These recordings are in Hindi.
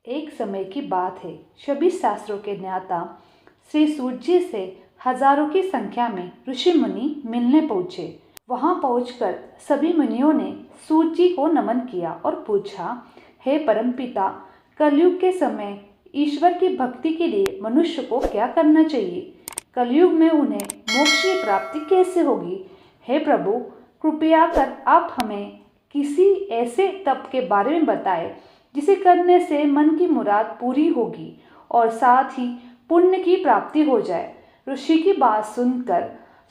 एक समय की बात है, सभी शास्त्रों के ज्ञाता श्री सूत जी से हजारों की संख्या में ऋषि मुनि मिलने पहुँचे। वहां पहुंचकर सभी मुनियों ने सूत जी को नमन किया और पूछा, हे परमपिता, कलयुग के समय ईश्वर की भक्ति के लिए मनुष्य को क्या करना चाहिए? कलयुग में उन्हें मोक्ष की प्राप्ति कैसे होगी? हे प्रभु, कृपया कर आप हमें किसी ऐसे तप के बारे में बताएं जिसे करने से मन की मुराद पूरी होगी और साथ ही पुण्य की प्राप्ति हो जाए। ऋषि की बात सुनकर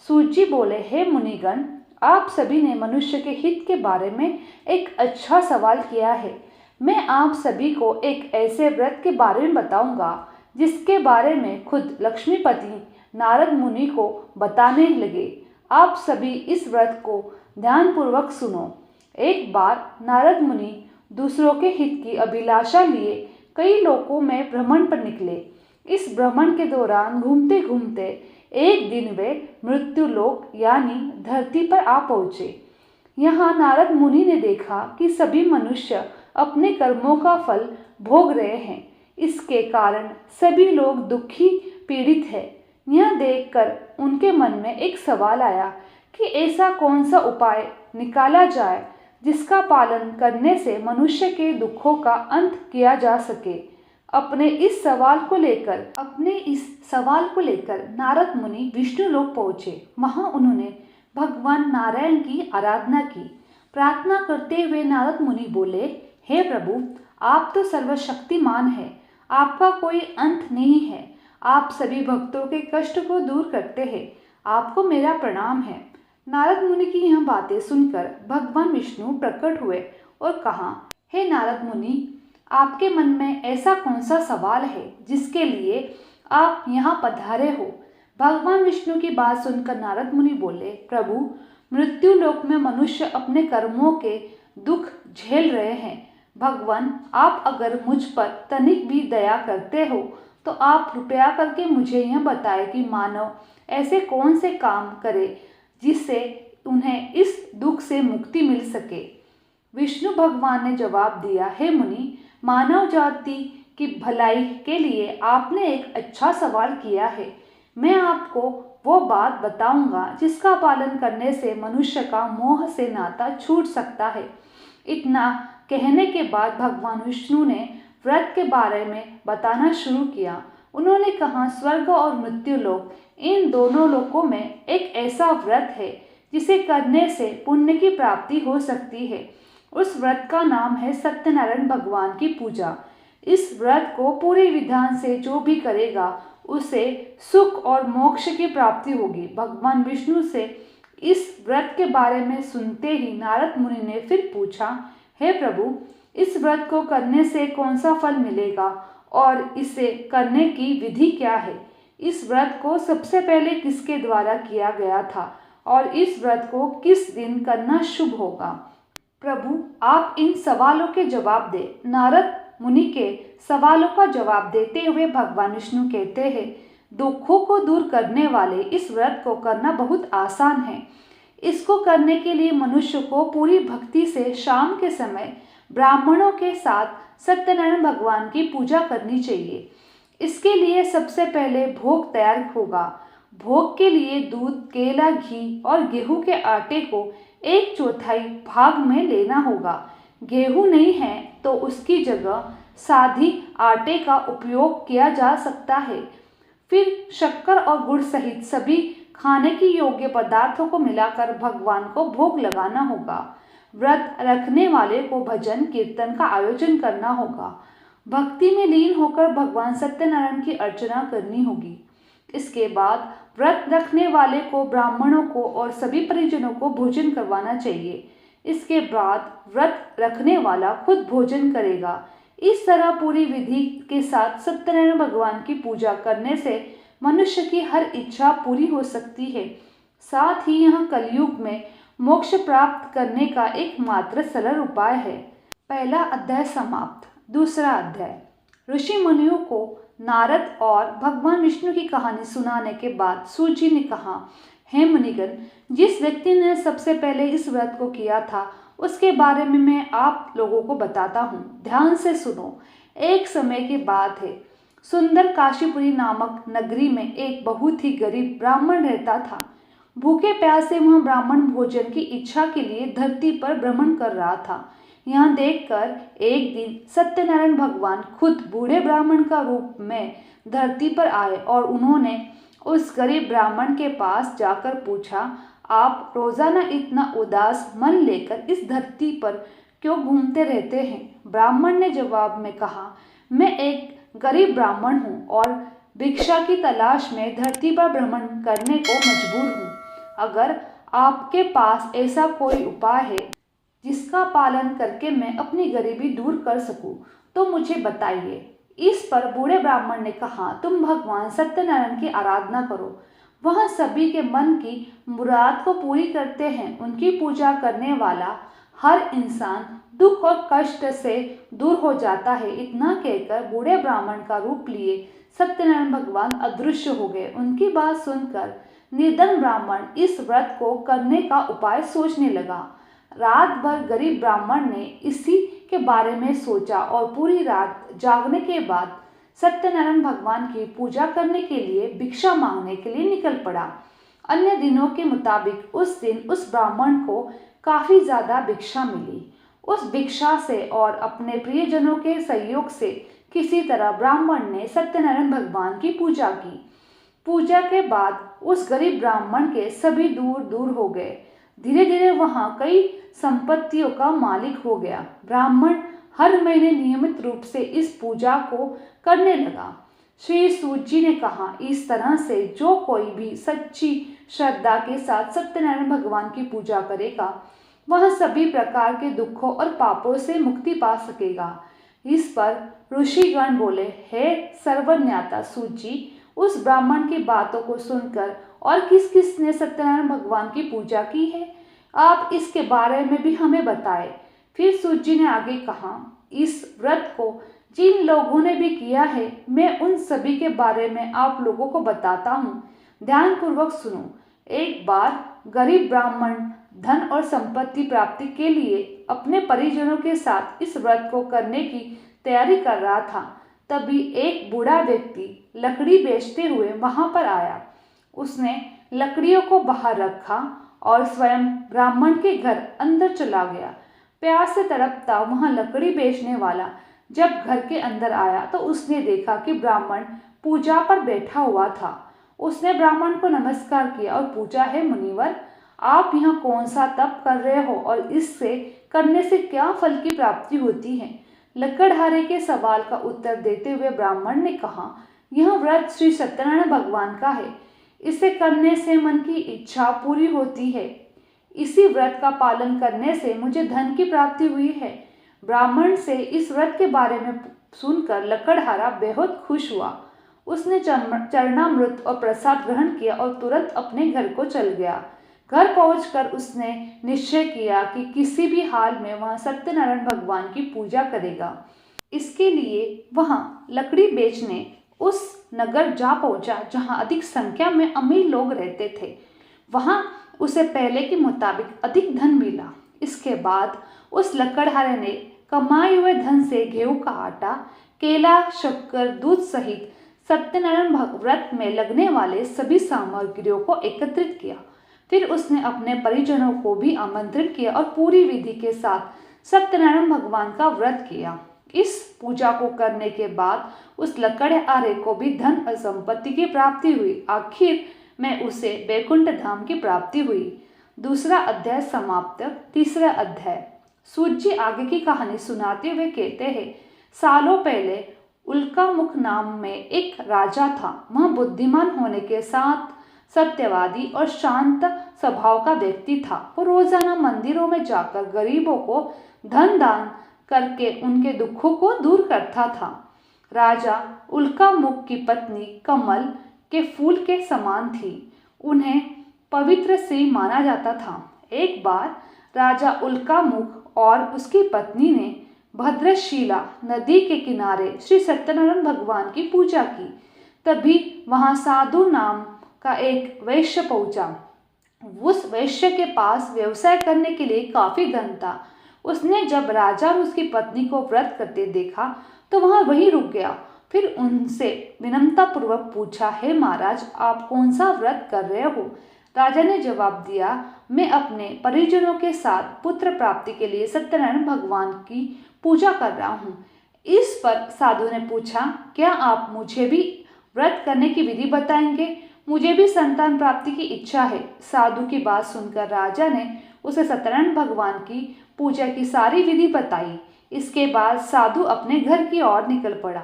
सूत जी बोले, हे मुनिगण, आप सभी ने मनुष्य के हित के बारे में एक अच्छा सवाल किया है। मैं आप सभी को एक ऐसे व्रत के बारे में बताऊंगा जिसके बारे में खुद लक्ष्मीपति नारद मुनि को बताने लगे। आप सभी इस व्रत को ध्यानपूर्वक सुनो। एक बार नारद मुनि दूसरों के हित की अभिलाषा लिए कई लोकों में भ्रमण पर निकले। इस भ्रमण के दौरान घूमते घूमते एक दिन वे मृत्युलोक यानी धरती पर आ पहुँचे। यहाँ नारद मुनि ने देखा कि सभी मनुष्य अपने कर्मों का फल भोग रहे हैं। इसके कारण सभी लोग दुखी पीड़ित है। यह देखकर उनके मन में एक सवाल आया कि ऐसा कौन सा उपाय निकाला जाए जिसका पालन करने से मनुष्य के दुखों का अंत किया जा सके। अपने इस सवाल को लेकर नारद मुनि विष्णु लोक पहुँचे। वहाँ उन्होंने भगवान नारायण की आराधना की। प्रार्थना करते हुए नारद मुनि बोले, हे प्रभु, आप तो सर्वशक्तिमान हैं, आपका कोई अंत नहीं है। आप सभी भक्तों के कष्ट को दूर करते हैं। आपको मेरा प्रणाम है। नारद मुनि की यह बातें सुनकर भगवान विष्णु प्रकट हुए और कहा, हे नारद मुनि, आपके मन में ऐसा कौन सा सवाल है जिसके लिए आप यहाँ पधारे हो? भगवान विष्णु की बात सुनकर नारद मुनि बोले, प्रभु, मृत्यु लोक में मनुष्य अपने कर्मों के दुख झेल रहे हैं। भगवान, आप अगर मुझ पर तनिक भी दया करते हो तो आप कृपया करके मुझे यह बताएं कि मानव ऐसे कौन से काम करे जिससे उन्हें इस दुख से मुक्ति मिल सके। विष्णु भगवान ने जवाब दिया, हे मुनि, मानव जाति की भलाई के लिए आपने एक अच्छा सवाल किया है। मैं आपको वो बात बताऊंगा जिसका पालन करने से मनुष्य का मोह से नाता छूट सकता है। इतना कहने के बाद भगवान विष्णु ने व्रत के बारे में बताना शुरू किया। उन्होंने कहा, स्वर्ग और मृत्युलोक, इन दोनों लोकों में एक ऐसा व्रत है जिसे करने से पुण्य की प्राप्ति हो सकती है। उस व्रत का नाम है सत्यनारायण भगवान की पूजा। इस व्रत को पूरे विधान से जो भी करेगा उसे सुख और मोक्ष की प्राप्ति होगी। भगवान विष्णु से इस व्रत के बारे में सुनते ही नारद मुनि ने फिर पूछा, हे प्रभु, इस व्रत को करने से कौन सा फल मिलेगा और इसे करने की विधि क्या है? इस व्रत को सबसे पहले किसके द्वारा किया गया था और इस व्रत को किस दिन करना शुभ होगा? प्रभु, आप इन सवालों के जवाब दें। नारद मुनि के सवालों का जवाब देते हुए भगवान विष्णु कहते हैं, दुखों को दूर करने वाले इस व्रत को करना बहुत आसान है। इसको करने के लिए मनुष्य को पूरी भक्ति से शाम के समय ब्राह्मणों के साथ सत्यनारायण भगवान की पूजा करनी चाहिए। इसके लिए सबसे पहले भोग तैयार होगा। भोग के लिए दूध, केला, घी और गेहूं के आटे को 1/4 भाग में लेना होगा। गेहूं नहीं है तो उसकी जगह सादी आटे का उपयोग किया जा सकता है। फिर शक्कर और गुड़ सहित सभी खाने की योग्य पदार्थों को मिलाकर भगवान को भोग लगाना होगा। व्रत रखने वाले को भजन कीर्तन का आयोजन करना होगा। भक्ति में लीन होकर भगवान सत्यनारायण की अर्चना करनी होगी। इसके बाद व्रत रखने वाले को, ब्राह्मणों को और सभी परिजनों को भोजन करवाना चाहिए। इसके बाद व्रत रखने वाला खुद भोजन करेगा। इस तरह पूरी विधि के साथ सत्यनारायण भगवान की पूजा करने से मनुष्य की हर इच्छा पूरी हो सकती है। साथ ही यह कलयुग में मोक्ष प्राप्त करने का एकमात्र सरल उपाय है। पहला अध्याय समाप्त। दूसरा अध्याय। ऋषि मुनियों को नारद और भगवान विष्णु की कहानी सुनाने के बाद सूत जी ने कहा, हे मुनिगण, जिस व्यक्ति ने सबसे पहले इस व्रत को किया था उसके बारे में मैं आप लोगों को बताता हूँ। ध्यान से सुनो। एक समय की बात है, सुंदर काशीपुरी नामक नगरी में एक बहुत ही गरीब ब्राह्मण रहता था। भूखे प्यासे वह ब्राह्मण भोजन की इच्छा के लिए धरती पर भ्रमण कर रहा था। यहाँ देखकर एक दिन सत्यनारायण भगवान खुद बूढ़े ब्राह्मण का रूप में धरती पर आए और उन्होंने उस गरीब ब्राह्मण के पास जाकर पूछा, आप रोजाना इतना उदास मन लेकर इस धरती पर क्यों घूमते रहते हैं? ब्राह्मण ने जवाब में कहा, मैं एक गरीब ब्राह्मण हूँ और भिक्षा की तलाश में धरती पर भ्रमण करने को मजबूर हूँ। अगर आपके पास ऐसा कोई उपाय है जिसका पालन करके मैं अपनी गरीबी दूर कर सकूं, तो मुझे बताइए। इस पर बूढ़े ब्राह्मण ने कहा, तुम भगवान सत्यनारायण की आराधना करो, वह सभी के मन की मुराद को पूरी करते हैं। उनकी पूजा करने वाला हर इंसान दुख और कष्ट से दूर हो जाता है। इतना कहकर बूढ़े ब्राह्मण का रूप लिए सत्यनारायण भगवान अदृश्य हो गए। उनकी बात सुनकर निर्धन ब्राह्मण इस व्रत को करने का उपाय सोचने लगा। रात भर गरीब ब्राह्मण ने इसी के बारे में सोचा और पूरी रात जागने के बाद सत्यनारायण भगवान की पूजा करने के लिए भिक्षा मांगने के लिए निकल पड़ा। अन्य दिनों के मुताबिक उस दिन उस ब्राह्मण को काफी ज्यादा भिक्षा मिली। उस भिक्षा से और अपने प्रियजनों के सहयोग से किसी तरह ब्राह्मण ने सत्यनारायण भगवान की पूजा की। पूजा के बाद उस गरीब ब्राह्मण के सभी दूर दूर हो गए। धीरे धीरे वहां कई संपत्तियों का मालिक हो गया। ब्राह्मण हर महीने नियमित रूप से इस पूजा को करने लगा। श्री सूत जी ने कहा, इस तरह से जो कोई भी सच्ची श्रद्धा के साथ सत्यनारायण भगवान की पूजा करेगा, वह सभी प्रकार के दुखों और पापों से मुक्ति पा सकेगा। इस पर ऋषिगण बोले, हे सर्वज्ञाता सूत जी, उस ब्राह्मण की बातों को सुनकर और किस किस ने सत्यनारायण भगवान की पूजा की है, आप इसके बारे में भी हमें बताएं। फिर सूत जी ने आगे कहा, इस व्रत को जिन लोगों ने भी किया है, मैं उन सभी के बारे में आप लोगों को बताता हूँ, ध्यानपूर्वक सुनो। एक बार गरीब ब्राह्मण धन और संपत्ति प्राप्ति के लिए अपने परिजनों के साथ इस व्रत को करने की तैयारी कर रहा था। तभी एक बूढ़ा व्यक्ति लकड़ी बेचते हुए वहां पर आया। उसने लकड़ियों को बाहर रखा और स्वयं ब्राह्मण के घर अंदर चला गया। प्यास से तड़पता वहां लकड़ी बेचने वाला जब घर के अंदर आया तो उसने देखा कि ब्राह्मण पूजा पर बैठा हुआ था। उसने ब्राह्मण को नमस्कार किया और पूछा, है मुनिवर, आप यहाँ कौन सा तप कर रहे हो और इससे करने से क्या फल की प्राप्ति होती है? लकड़हारे के सवाल का उत्तर देते हुए ब्राह्मण ने कहा, यह व्रत श्री सत्यनारायण भगवान का है। इसे करने से मन की इच्छा पूरी होती है। इसी व्रत का पालन करने से मुझे धन की प्राप्ति हुई है। ब्राह्मण से इस व्रत के बारे में सुनकर लकड़हारा बेहद खुश हुआ। उसने चरणामृत और प्रसाद ग्रहण किया और तुरंत अपने घर को चल गया। घर पहुंचकर उसने निश्चय किया कि किसी भी हाल में वह सत्यनारायण भगवान की पूजा करेगा। इसके लिए वह लकड़ी बेचने उस नगर जा पहुंचा जहां अधिक संख्या में अमीर लोग रहते थे। वहां उसे पहले के मुताबिक अधिक धन मिला। इसके बाद उस लकड़हारे ने कमाए हुए धन से गेहूं का आटा, केला, शक्कर, दूध सहित सत्यनारायण व्रत में लगने वाले सभी सामग्रियों को एकत्रित किया। फिर उसने अपने परिजनों को भी आमंत्रित किया और पूरी विधि के साथ सत्यनारायण भगवान का व्रत किया। इस पूजा को करने के बाद उस लकड़हारे को भी धन और संपत्ति की प्राप्ति हुई। आखिर में उसे बैकुंठ धाम की प्राप्ति हुई। दूसरा अध्याय समाप्त। तीसरा अध्याय। सूत जी आगे की कहानी सुनाते हुए कहते हैं, सालों पहले उल्कामुख नाम में एक राजा था। वह बुद्धिमान होने के साथ सत्यवादी और शांत स्वभाव का व्यक्ति था। वो रोजाना मंदिरों में जाकर गरीबों को धन दान करके उनके दुखों को दूर करता था। राजा उल्कामुख की पत्नी कमल के फूल के समान थी। उन्हें पवित्र स्त्री माना जाता था। एक बार राजा उल्कामुख और उसकी पत्नी ने भद्रशिला नदी के किनारे श्री सत्यनारायण भगवान की पूजा की। तभी वहां साधु नाम का एक वैश्य पहुंचा। उस वैश्य के पास व्यवसाय करने के लिए काफी धन था। उसने जब राजा और उसकी पत्नी को व्रत करते देखा तो वहाँ वहीं रुक गया। फिर उनसे विनम्रतापूर्वक पूछा, हे महाराज, आप कौन सा व्रत कर रहे हो? राजा ने जवाब दिया, मैं अपने परिजनों के साथ पुत्र प्राप्ति के लिए सत्यनारायण भगवान की पूजा कर रहा हूँ। इस पर साधु ने पूछा, क्या आप मुझे भी व्रत करने की विधि बताएंगे? मुझे भी संतान प्राप्ति की इच्छा है। साधु की बात सुनकर राजा ने उसे सत्यनारायण भगवान की पूजा की सारी विधि बताई। इसके बाद साधु अपने घर की ओर निकल पड़ा।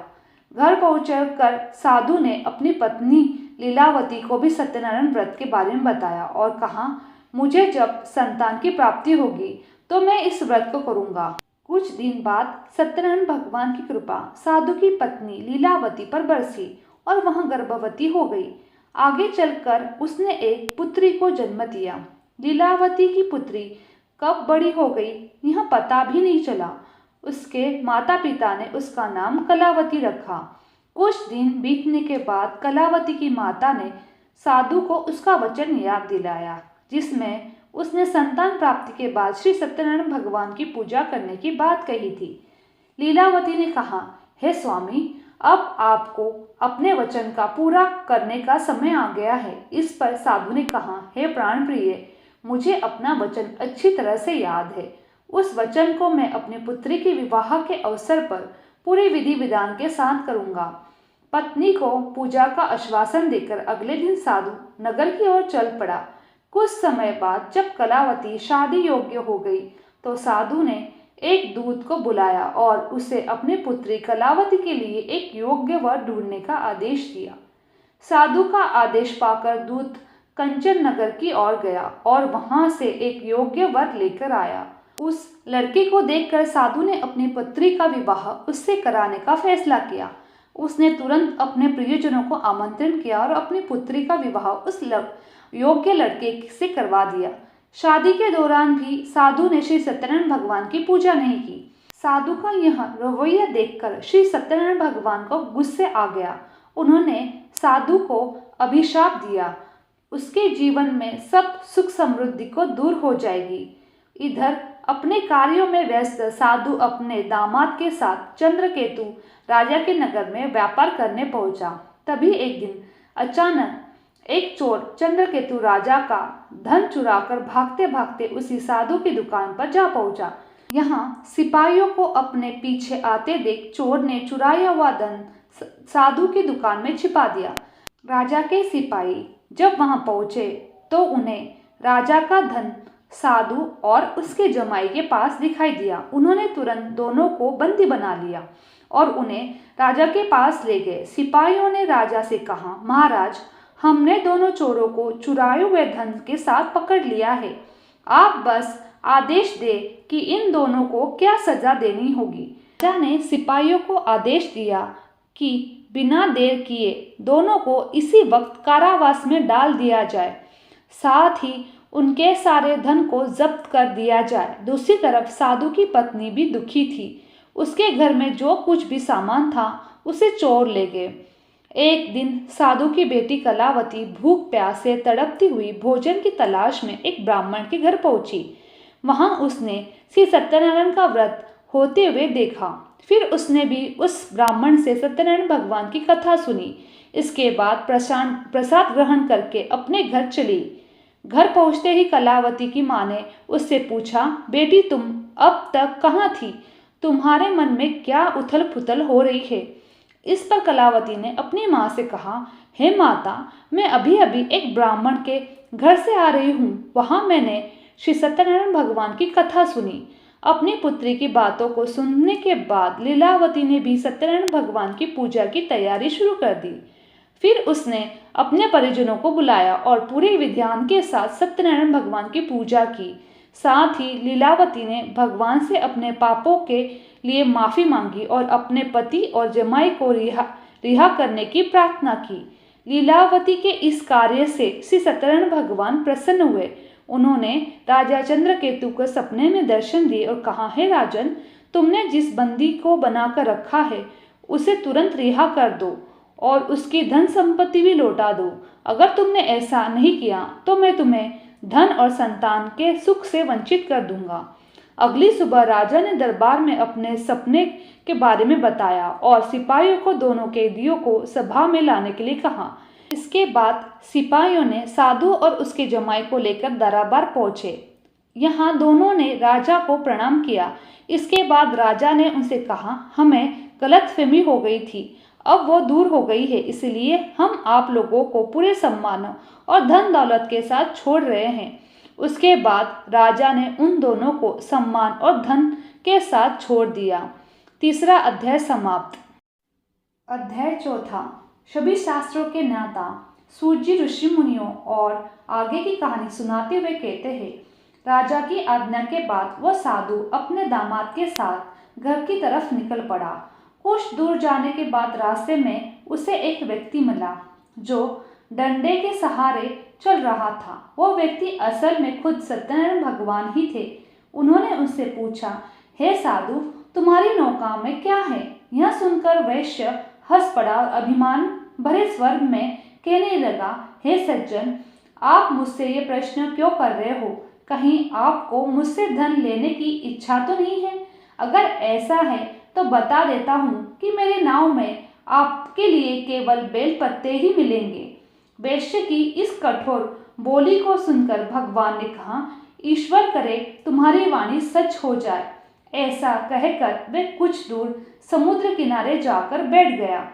घर पहुंचकर साधु ने अपनी पत्नी लीलावती को भी सत्यनारायण व्रत के बारे में बताया और कहा, मुझे जब संतान की प्राप्ति होगी तो मैं इस व्रत को करूंगा। कुछ दिन बाद सत्यनारायण भगवान की कृपा साधु की पत्नी लीलावती पर बरसी और वह गर्भवती हो गई। आगे चलकर उसने एक पुत्री को जन्म दिया। लीलावती की पुत्री कब बड़ी हो गई यह पता भी नहीं चला। उसके माता पिता ने उसका नाम कलावती रखा। कुछ दिन बीतने के बाद कलावती की माता ने साधु को उसका वचन याद दिलाया, जिसमें उसने संतान प्राप्ति के बाद श्री सत्यनारायण भगवान की पूजा करने की बात कही थी। लीलावती ने कहा, हे स्वामी, अब आपको अपने वचन का पूरा करने का समय आ गया है। इस पर साधु ने कहा, हे प्राण प्रिय, मुझे अपना वचन अच्छी तरह से याद है। उस वचन को मैं अपनी पुत्री के विवाह के अवसर पर पूरे विधि विधान के साथ करूंगा। पत्नी को पूजा का आश्वासन देकर अगले दिन साधु नगर की ओर चल पड़ा। कुछ समय बाद जब कलावती शादी योग्य हो गई तो साधु ने एक दूत को बुलाया और उसे अपनी पुत्री कलावती के लिए एक योग्य वर ढूंढने का आदेश दिया। साधु का आदेश पाकर दूत कंचन नगर की ओर गया और वहां से एक योग्य वर लेकर आया। उस लड़के को देखकर साधु ने अपनी पुत्री का विवाह उससे कराने का फैसला किया। उसने तुरंत अपने प्रियजनों को आमंत्रण किया और अपनी पुत्री का विवाह उस योग्य लड़के से करवा दिया। शादी के दौरान भी साधु ने श्री सत्यनारायण भगवान की पूजा नहीं की। साधु का यह रवैया देखकर श्री सत्यनारायण भगवान को गुस्से आ गया। उन्होंने साधु को अभिशाप दिया, उसके जीवन में सब सुख समृद्धि को दूर हो जाएगी। इधर अपने कार्यों में व्यस्त साधु अपने दामाद के साथ चंद्रकेतु राजा के नगर में व्यापार करने पहुंचा। तभी एक दिन अचानक एक चोर चंद्रकेतु राजा का धन चुराकर भागते भागते उसी साधु की दुकान पर जा पहुंचा। यहाँ सिपाहियों को अपने पीछे आते देख चोर ने चुराया हुआ धन साधु की दुकान में छिपा दिया। राजा के सिपाही जब वहां पहुंचे तो उन्हें राजा का धन साधु और उसके जमाई के पास दिखाई दिया। उन्होंने तुरंत दोनों को बंदी बना लिया और उन्हें राजा के पास ले गए। सिपाहियों ने राजा से कहा, महाराज, हमने दोनों चोरों को चुराए हुए धन के साथ पकड़ लिया है। आप बस आदेश दे कि इन दोनों को क्या सजा देनी होगी। राजा ने सिपाहियों को आदेश दिया कि बिना देर किए दोनों को इसी वक्त कारावास में डाल दिया जाए, साथ ही उनके सारे धन को जब्त कर दिया जाए। दूसरी तरफ साधु की पत्नी भी दुखी थी। उसके घर में जो कुछ भी सामान था उसे चोर ले गए। एक दिन साधु की बेटी कलावती भूख प्यास से तड़पती हुई भोजन की तलाश में एक ब्राह्मण के घर पहुंची। वहां उसने श्री सत्यनारायण का व्रत होते हुए देखा। फिर उसने भी उस ब्राह्मण से सत्यनारायण भगवान की कथा सुनी। इसके बाद प्रसाद ग्रहण करके अपने घर चली। घर पहुंचते ही कलावती की माँ ने उससे पूछा, बेटी, तुम अब तक कहाँ थी? तुम्हारे मन में क्या उथल पुथल हो रही है? इस पर कलावती ने अपनी माँ से कहा, हे माता, मैं अभी अभी एक ब्राह्मण के घर से आ रही हूँ। वहाँ मैंने श्री सत्यनारायण भगवान की कथा सुनी। अपनी पुत्री की बातों को सुनने के बाद लीलावती ने भी सत्यनारायण भगवान की पूजा की तैयारी शुरू कर दी। फिर उसने अपने परिजनों को बुलाया और पूरे विधान के साथ सत्यनारायण भगवान की पूजा की। साथ ही लीलावती ने भगवान से अपने पापों के लिए माफ़ी मांगी और अपने पति और जमाई को रिहा करने की प्रार्थना की। लीलावती के इस कार्य से श्री सत्यनारायण भगवान प्रसन्न हुए। उन्होंने राजा चंद्रकेतु को सपने में दर्शन दिए और कहा, हे राजन, तुमने जिस बंदी को बनाकर रखा है उसे तुरंत रिहा कर दो और उसकी धन संपत्ति भी लौटा दो। अगर तुमने ऐसा नहीं किया तो मैं तुम्हें धन और संतान के सुख से वंचित कर दूंगा। अगली सुबह राजा ने दरबार में अपने सपने के बारे में बताया और सिपाहियों को दोनों कैदियों को सभा में लाने के लिए कहा। इसके बाद सिपाहियों ने साधु और उसके जमाई को लेकर दरबार पहुंचे। यहाँ दोनों ने राजा को प्रणाम किया। इसके बाद राजा ने उनसे कहा, हमें गलतफहमी हो गई थी, अब वो दूर हो गई है, इसलिए हम आप लोगों को पूरे सम्मान और धन दौलत के साथ छोड़ रहे हैं। उसके बाद राजा ने उन दोनों को सम्मान और धन के साथ छोड़ दिया। तीसरा अध्याय समाप्त। अध्याय चौथा। सभी शास्त्रों के ज्ञाता सूर्य ऋषि मुनियों और आगे की कहानी सुनाते हुए कहते हैं, राजा की आज्ञा के बाद वह साधु अपने दामाद के साथ घर की तरफ निकल पड़ा। कुछ दूर जाने के बाद रास्ते में उसे एक व्यक्ति मिला जो डंडे के सहारे चल रहा था। वो व्यक्ति असल में खुद सत्यनारायण भगवान ही थे। उन्होंने उससे पूछा, हे साधु, तुम्हारी नौका में क्या है? यह सुनकर वैश्य हंस पड़ा और अभिमान भरे स्वर में कहने लगा, हे सज्जन, आप मुझसे ये प्रश्न क्यों कर रहे हो? कहीं आपको मुझसे धन लेने की इच्छा तो नहीं है? अगर ऐसा है तो बता देता हूँ कि मेरे नाव में आपके लिए केवल बेल पत्ते ही मिलेंगे। वैश्य की इस कठोर बोली को सुनकर भगवान ने कहा, ईश्वर करे तुम्हारी वाणी सच हो जाए। ऐसा कहकर वे कुछ दूर समुद्र किनारे जाकर बैठ गया।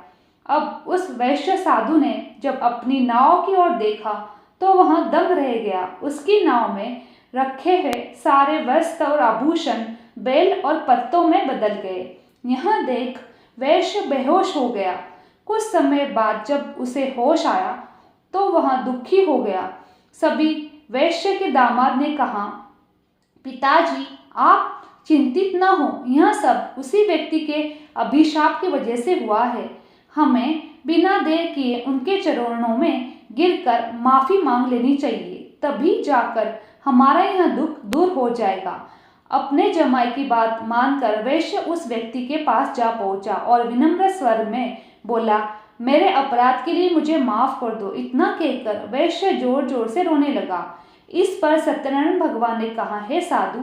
अब उस वैश्य साधु ने जब अपनी नाव की ओर देखा तो वहां दंग रह गया। उसकी नाव में रखे हुए सारे वस्त्र और आभूषण बेल और पत्तों में बदल गए। यह देख वैश्य बेहोश हो गया। कुछ समय बाद जब उसे होश आया तो वह दुखी हो गया। सभी वैश्य के दामाद ने कहा, पिताजी, आप चिंतित न हो, यह सब उसी व्यक्ति के अभिशाप की वजह से हुआ है। हमें बिना देर किए उनके चरणों में गिरकर माफी मांग लेनी चाहिए, तभी जाकर हमारा यह दुख दूर हो जाएगा। अपने जमाई की बात मानकर वैश्य उस व्यक्ति के पास जा पहुंचा और विनम्र स्वर में बोला, मेरे अपराध के लिए मुझे माफ कर दो। इतना कहकर वैश्य जोर जोर से रोने लगा। इस पर सत्यनारायण भगवान ने कहा, हे साधु,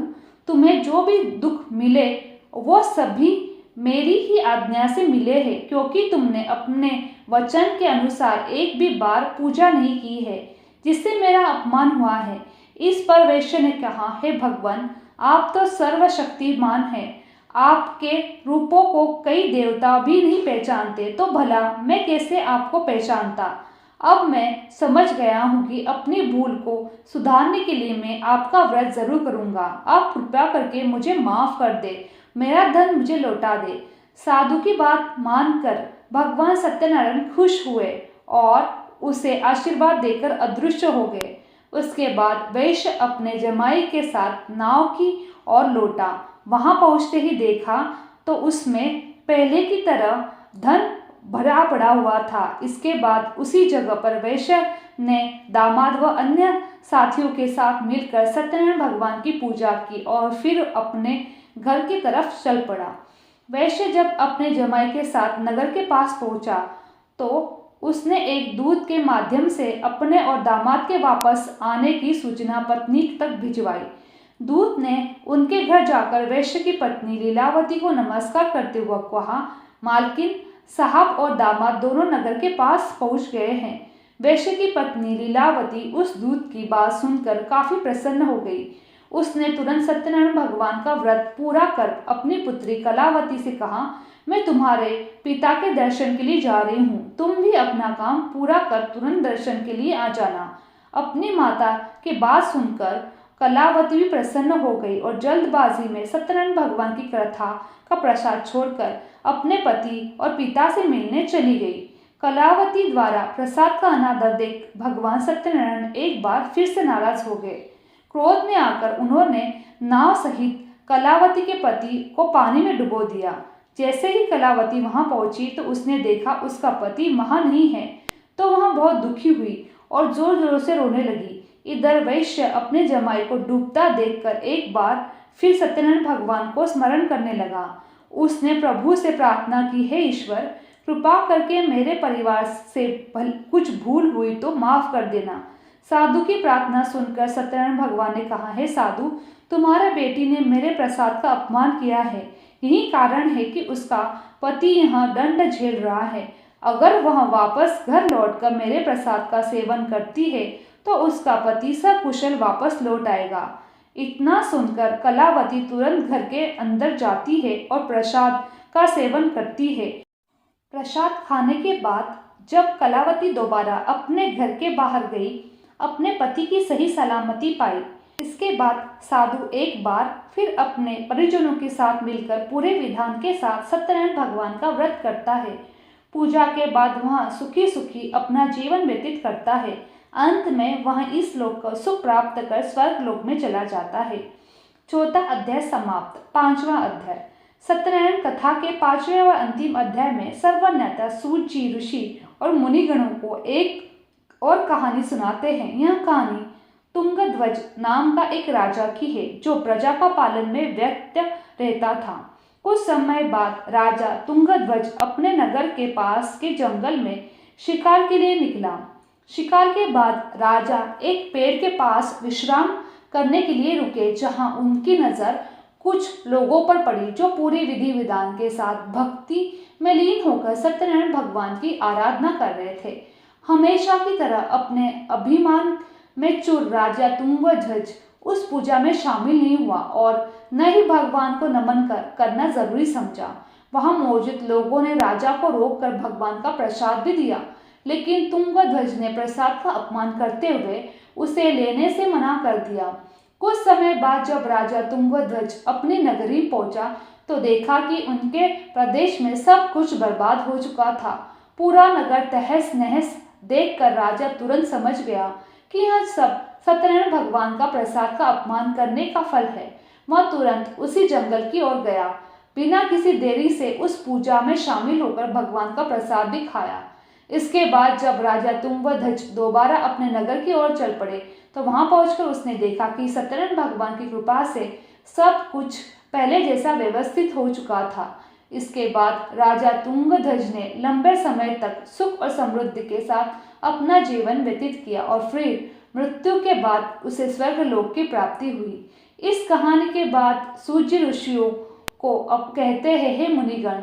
तुम्हें जो भी दुख मिले वो सभी मेरी ही आज्ञा से मिले हैं, क्योंकि तुमने अपने वचन के अनुसार एक भी बार पूजा नहीं की है, जिससे मेरा अपमान हुआ है। इस पर वैश्य ने कहा, हे भगवान, आप तो सर्वशक्तिमान हैं, आपके रूपों को कई देवता भी नहीं पहचानते, तो भला मैं कैसे आपको पहचानता। अब मैं समझ गया हूँ कि अपनी भूल को सुधारने के लिए मैं आपका व्रत जरूर करूँगा। आप कृपया करके मुझे माफ़ कर दे, मेरा धन मुझे लौटा दे। साधु की बात मानकर भगवान सत्यनारायण खुश हुए और उसे आशीर्वाद देकर अदृश्य हो गए। उसके बाद वैश्य अपने जमाई के साथ नाव की ओर लौटा। वहां पहुंचते ही देखा तो उसमें पहले की तरह धन भरा पड़ा हुआ था। इसके बाद उसी जगह पर वैश्य ने दामाद व अन्य साथियों के साथ मिलकर सत्यनारायण भगवान की पूजा की और फिर अपने घर की तरफ चल पड़ा। वैश्य जब अपने जमाई के साथ नगर के पास पहुंचा तो उसने एक दूत के माध्यम से अपने और दामाद के वापस आने की सूचना पत्नी तक भिजवाई। दूत ने उनके घर जाकर वैश्य की पत्नी लीलावती को नमस्कार करते हुए कहा, मालकिन, साहब और दामाद दोनों नगर के पास पहुंच गए हैं। वैश्य की पत्नी लीलावती उस दूत की बात सुनकर काफी प्रसन्न हो गई। उसने तुरंत सत्यनारायण भगवान का व्रत पूरा कर अपनी पुत्री कलावती से कहा, मैं तुम्हारे पिता के दर्शन के लिए जा रही हूँ, तुम भी अपना काम पूरा कर तुरंत दर्शन के लिए आ जाना। अपनी माता की बात सुनकर कलावती भी प्रसन्न हो गई और जल्दबाजी में सत्यनारायण भगवान की कथा का प्रसाद छोड़कर अपने पति और पिता से मिलने चली गई। कलावती द्वारा प्रसाद का अनादर देख भगवान सत्यनारायण एक बार फिर से नाराज हो गए। क्रोध में आकर उन्होंने नाव सहित कलावती के पति को पानी में डुबो दिया। जैसे ही कलावती वहां पहुंची तो उसने देखा उसका पति वहां नहीं है, तो वहां बहुत दुखी हुई और जोर जोर से रोने लगी। इधर वैश्य अपने जमाई को डूबता देखकर एक बार फिर सत्यनारायण भगवान को स्मरण करने लगा। उसने प्रभु से प्रार्थना की, हे ईश्वर, कृपा करके मेरे परिवार से कुछ भूल हुई तो माफ कर देना। साधु की प्रार्थना सुनकर सत्यनारायण भगवान ने कहा, हे साधु, तुम्हारा बेटी ने मेरे प्रसाद का अपमान किया है। यही कारण है कि उसका पति यहाँ दंड झेल रहा है। अगर वह वापस घर लौटकर मेरे प्रसाद का सेवन करती है तो उसका पति सकुशल वापस लौट आएगा। इतना सुनकर कलावती तुरंत घर के अंदर जाती है और प्रसाद का सेवन करती है। प्रसाद खाने के बाद जब कलावती दोबारा अपने घर के बाहर गई, अपने पति की सही सलामती पाई। इसके बाद साधु एक बार फिर अपने परिजनों के साथ मिलकर पूरे विधान के साथ सत्यनारायण भगवान का व्रत करता है। पूजा के बाद वह सुखी सुखी अपना जीवन व्यतीत करता है। अंत में वह इस लोक को सुख प्राप्त कर स्वर्ग लोक में चला जाता है। चौथा अध्याय समाप्त। पांचवा अध्याय। सत्यनारायण कथा के पांचवें और अंतिम अध्याय में सर्वज्ञता सूत जी ऋषि और मुनिगणों को एक और कहानी सुनाते हैं। यह कहानी तुंगध्वज नाम का एक राजा की है जो प्रजा का पालन में व्यस्त रहता था। कुछ समय बाद राजा तुंगध्वज अपने नगर के पास के जंगल में शिकार के लिए निकला। शिकार के बाद राजा एक पेड़ के पास विश्राम करने के लिए रुके, जहां उनकी नज़र कुछ लोगों पर पड़ी जो पूरी विधि विधान के साथ भक्ति में लीन होकर सत्यनारायण भगवान की आराधना कर रहे थे। हमेशा की तरह अपने अभिमान में चूर राजा तुंगध्वज उस पूजा में शामिल नहीं हुआ और न ही भगवान को नमन करना जरूरी समझा। वहां मौजूद लोगों ने राजा को रोककर भगवान का प्रसाद भी दिया, लेकिन तुंगध्वज ने प्रसाद का अपमान करते हुए उसे लेने से मना कर दिया। कुछ समय बाद जब राजा तुंगध्वज अपनी नगरी पहुंचा तो देखा कि उनके प्रदेश में सब कुछ बर्बाद हो चुका था। पूरा नगर तहस नहस देखकर राजा तुरंत समझ गया कि यह सब सत्यनारायण भगवान का प्रसाद का अपमान करने का फल है। वह तुरंत उसी जंगल की ओर गया। बिना किसी देरी से उस पूजा में शामिल होकर भगवान का प्रसाद भी खाया। इसके बाद जब राजा तुंगध्वज दोबारा अपने नगर की ओर चल पड़े तो वहां पहुंचकर उसने देखा कि सत्यनारायण भगवान की कृपा से सब कुछ पहले जैसा व्यवस्थित हो चुका था। इसके बाद राजा तुंगध्वज ने लंबे समय तक सुख और समृद्धि के साथ अपना जीवन व्यतीत किया और फिर मृत्यु के बाद उसे स्वर्गलोक की प्राप्ति हुई। इस कहानी के बाद सूत ऋषियों को अब कहते हैं, हे मुनिगण,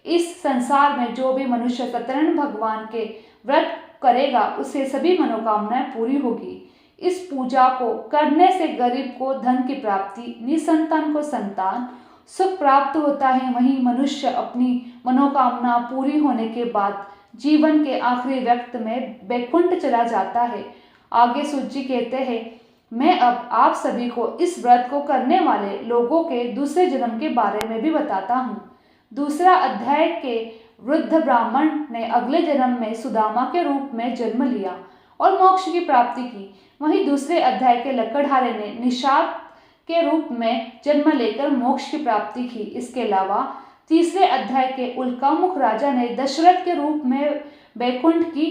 इस संसार में जो भी मनुष्य सत्यनारायण भगवान के व्रत करेगा उसे सभी मनोकामनाएं पूरी होगी। इस पूजा को करने से गरीब को धन की प्राप्ति, निसंतान को संतान, सुख प्राप्त होता है। वहीं मनुष्य अपनी मनोकामना पूरी होने के बाद जीवन के आखिरी वक्त में बैकुंठ चला जाता है। आगे सूत जी कहते हैं, मैं अब आप सभी को इस व्रत को करने वाले लोगों के दूसरे जन्म के बारे में भी बताता हूँ। दूसरा अध्याय के वृद्ध ब्राह्मण ने अगले जन्म में सुदामा के रूप में जन्म लिया और मोक्ष की प्राप्ति की। वहीं दूसरे अध्याय के लकड़हारे ने निषाद के रूप में जन्म लेकर मोक्ष की प्राप्ति की। इसके अलावा तीसरे अध्याय के उल्कामुख राजा ने दशरथ के रूप में बैकुंठ की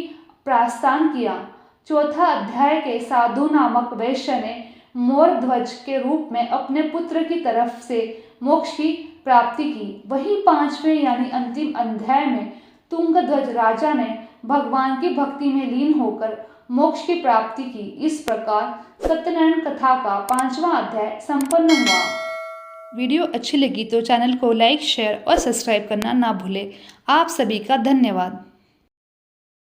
प्रस्थान किया। चौथा अध्याय के साधु नामक वैश्य ने मोरध्वज के रूप में अपने पुत्र की तरफ से मोक्ष की प्राप्ति की। वहीं पांचवें यानी अंतिम अध्याय में तुंगध्वज राजा ने भगवान की भक्ति में लीन होकर मोक्ष की प्राप्ति की। इस प्रकार सत्यनारायण कथा का पांचवा अध्याय संपन्न हुआ। वीडियो अच्छी लगी तो चैनल को लाइक, शेयर और सब्सक्राइब करना ना भूलें। आप सभी का धन्यवाद।